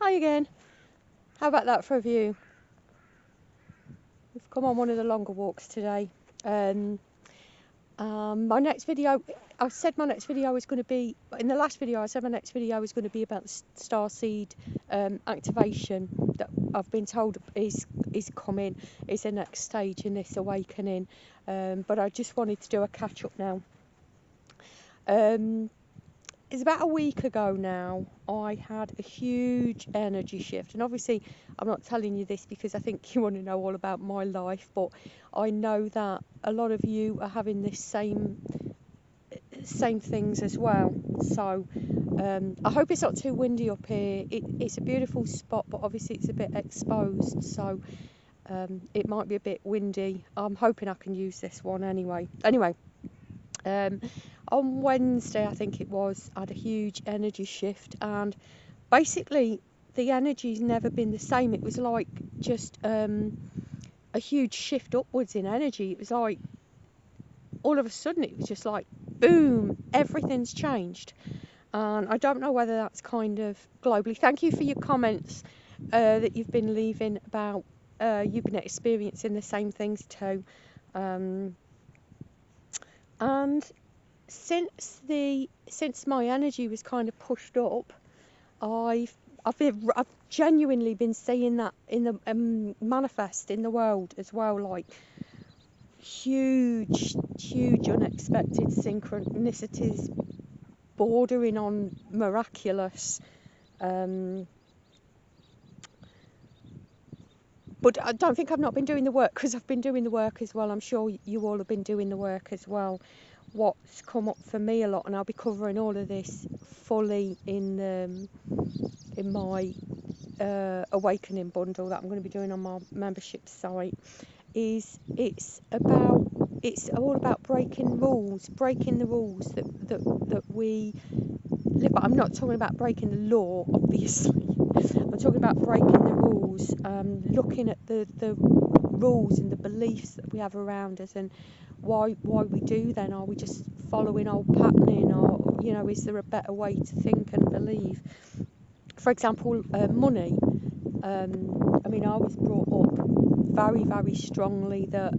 Hi again. How about that for a view? We've come on one of the longer walks today. My next video, I said my next video was going to be, in the last video I said my next video was going to be about the starseed activation that I've been told is coming, is the next stage in this awakening. But I just wanted to do a catch up now. It's about a week ago now, I had a huge energy shift, and obviously I'm not telling you this because I think you want to know all about my life, but I know that a lot of you are having this same things as well. So I hope it's not too windy up here. It's a beautiful spot, but obviously it's a bit exposed, so it might be a bit windy. I'm hoping I can use this one anyway. On Wednesday, I think it was, I had a huge energy shift, and basically the energy's never been the same. It was like just a huge shift upwards in energy. It was like all of a sudden it was just like boom, everything's changed. And I don't know whether that's kind of globally. Thank you for your comments that you've been leaving about you've been experiencing the same things too. And since my energy was kind of pushed up, I've genuinely been seeing that in the manifest in the world as well, like huge unexpected synchronicities bordering on miraculous. But I don't think I've not been doing the work, because I've been doing the work as well. I'm sure you all have been doing the work as well. What's come up for me a lot, and I'll be covering all of this fully in my awakening bundle that I'm going to be doing on my membership site, is it's all about breaking the rules that we live by. I'm not talking about breaking the law, obviously. I'm talking about breaking the rules, looking at the rules and the beliefs that we have around us, and why we do them. Are we just following old patterning, or is there a better way to think and believe? For example, money. I was brought up very, very strongly that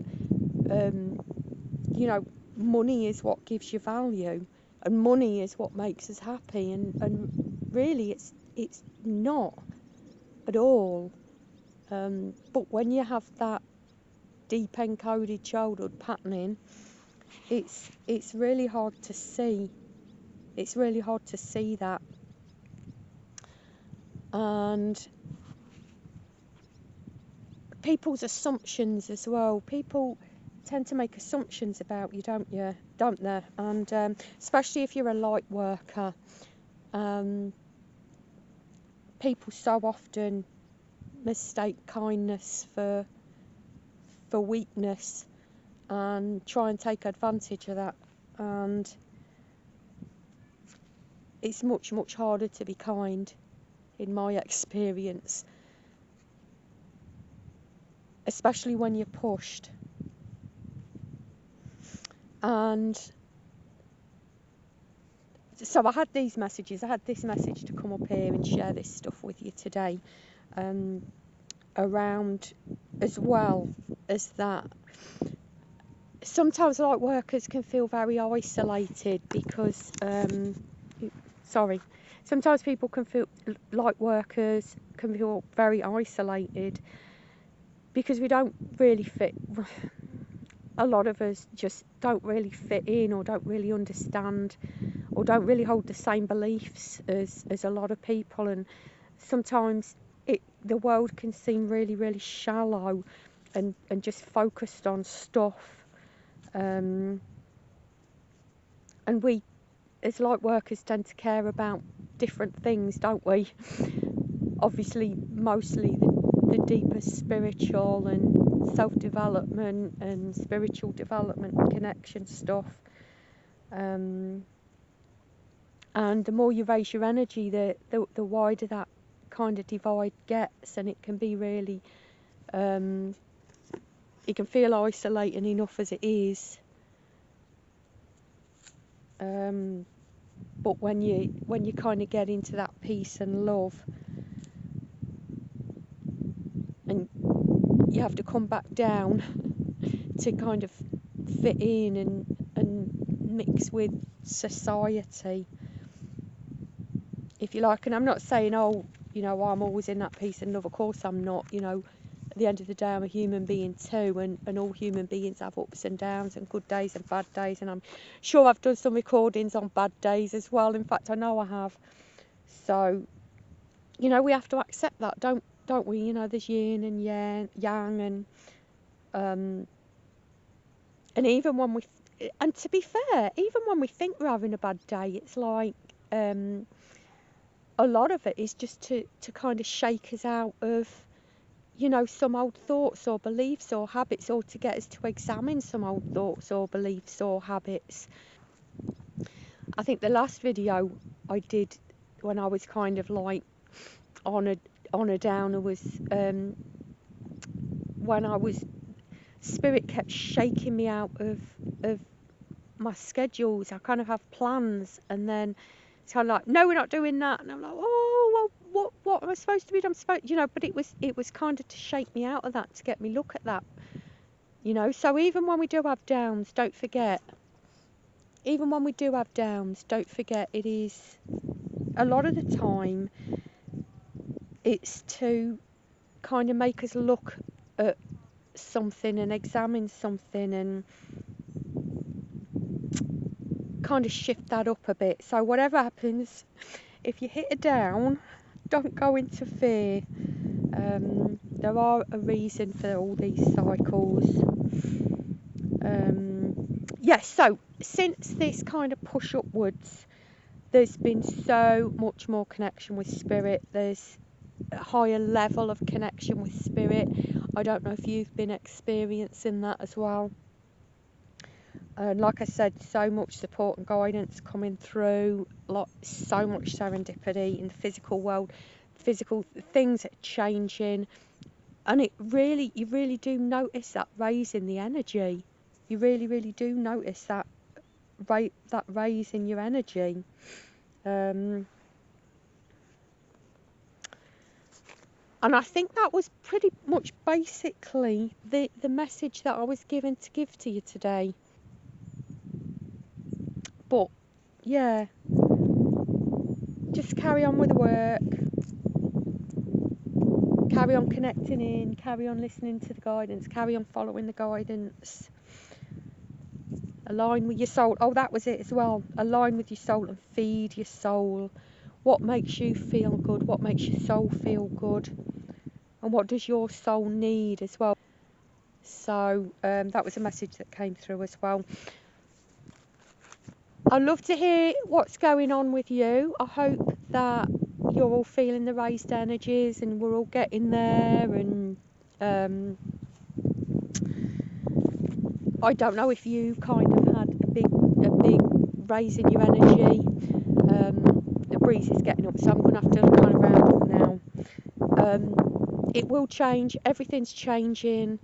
money is what gives you value, and money is what makes us happy, and really it's not at all. But when you have that deep encoded childhood patterning, it's really hard to see. It's really hard to see that. And people's assumptions as well. People tend to make assumptions about you, don't they? And especially if you're a light worker, people so often mistake kindness for weakness and try and take advantage of that. And it's much harder to be kind, in my experience, especially when you're pushed. And so I had these messages. I had this message to come up here and share this stuff with you today, around, as well as that, sometimes light workers can feel very isolated because sometimes people can feel, light workers can feel very isolated because we don't really fit. A lot of us just don't really fit in, or don't really understand, or don't really hold the same beliefs as a lot of people, and sometimes the world can seem really shallow and just focused on stuff, and we as light workers tend to care about different things, don't we? Obviously mostly the deeper spiritual and self-development and spiritual development and connection stuff, and the more you raise your energy, the wider that kind of divide gets, and it can be really it can feel isolating enough as it is. But when you kind of get into that peace and love, and you have to come back down to kind of fit in and mix with society, if you like. And I'm not saying, oh, you know, I'm always in that peace and love. Of course I'm not. You know, at the end of the day, I'm a human being too, and all human beings have ups and downs and good days and bad days, and I'm sure I've done some recordings on bad days as well. In fact, I know I have. So, you know, we have to accept that, don't we? You know, there's yin and yang, and even when and to be fair, even when we think we're having a bad day, it's like a lot of it is just to kind of shake us out of, you know, some old thoughts or beliefs or habits, or to get us to examine some old thoughts or beliefs or habits. I think the last video I did when I was kind of like on a downer was when I was, spirit kept shaking me out of my schedules. I kind of have plans, and then it's kind of like, no, we're not doing that, and I'm like, oh, well, what am I supposed to be? I'm supposed, you know, but it was kind of to shake me out of that, to get me look at that, you know. So even when we do have downs, don't forget, even when we do have downs, don't forget, it is a lot of the time it's to kind of make us look at something and examine something and kind of shift that up a bit. So whatever happens, if you hit a down, don't go into fear. There are a reason for all these cycles. Yes, so since this kind of push upwards, there's been so much more connection with spirit. There's a higher level of connection with spirit. I don't know if you've been experiencing that as well. And like I said, so much support and guidance coming through, so much serendipity in the physical world. Physical things are changing, and you really do notice that raise in the energy. You really do notice that raise in your energy. And I think that was pretty much basically the message that I was given to give to you today. But yeah, just carry on with the work, carry on connecting in, carry on listening to the guidance, carry on following the guidance, align with your soul. Oh, that was it as well. Align with your soul and feed your soul. What makes you feel good? What makes your soul feel good? And what does your soul need as well? So that was a message that came through as well. I'd love to hear what's going on with you. I hope that you're all feeling the raised energies and we're all getting there. And I don't know if you kind of had a big raise in your energy. The breeze is getting up, so I'm going to have to kind of round up now. It will change. Everything's changing.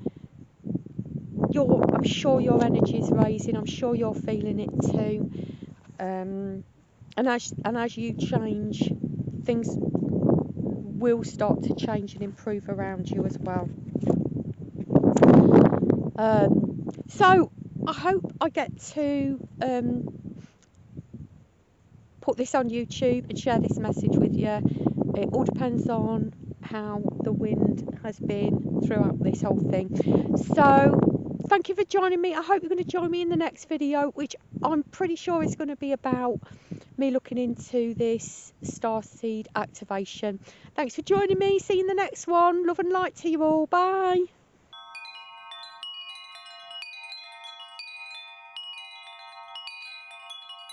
I'm sure your energy is raising. I'm sure you're feeling it too. And as you change, things will start to change and improve around you as well. So I hope I get to put this on YouTube and share this message with you. It all depends on how the wind has been throughout this whole thing. So thank you for joining me. I hope you're going to join me in the next video, which I'm pretty sure is going to be about me looking into this starseed activation. Thanks for joining me. See you in the next one. Love and light to you all. Bye.